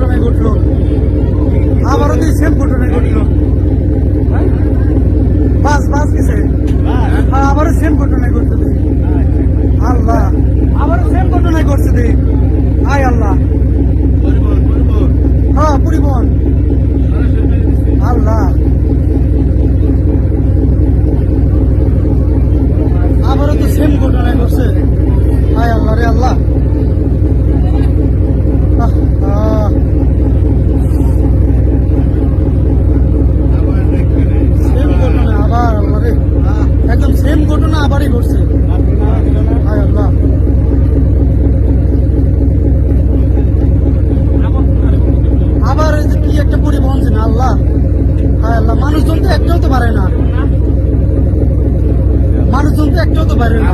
ঘটনায় ঘটলো, আবারও তো সেম ঘটনায় ঘটলো। বাস গেছে, আবারও সেম ঘটনায় ঘটছে। আল্লাহ, আবারও সেম ঘটনায় ঘটছে। দে আয় আল্লাহ, হ্যাঁ পরিবহন। আল্লাহ, আবারও তো সেম ঘটনায় ঘটছে। আয় আল্লাহ রে আল্লাহ। সেম ঘটনা আবার, আল্লাহ রে, একদম সেম ঘটনা আবারই ঘটছে। আয় আল্লাহ, আবার এই যে কি একটা পরিবহন ছিল। আল্লাহ, হায় আল্লাহ, মানুষজন তো একটাও তো পারে না, মানুষজন তো একটাও তো পারে না।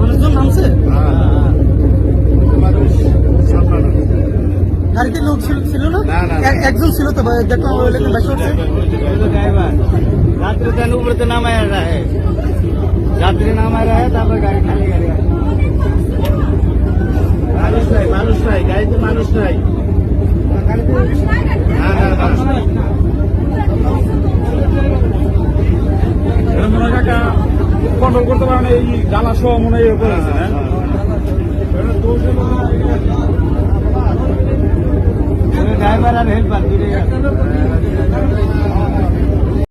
মানুষজন নামছে, গাড়িতে লোক ছিল না, একজন ছিল তো দেখলাম বেশি হচ্ছে। रात्रि का ऊपर तो नाम आ रहा है, रात्रि नाम आ रहा है, तब गाड़ी खाली गाड़ी মানুষ নাই গাড়িতে মানুষ নাই। কন্ট্রোল করতে পারে না, এই জ্বালা সহ মনে হয় করেছে। ড্রাইভার আর হেল্পার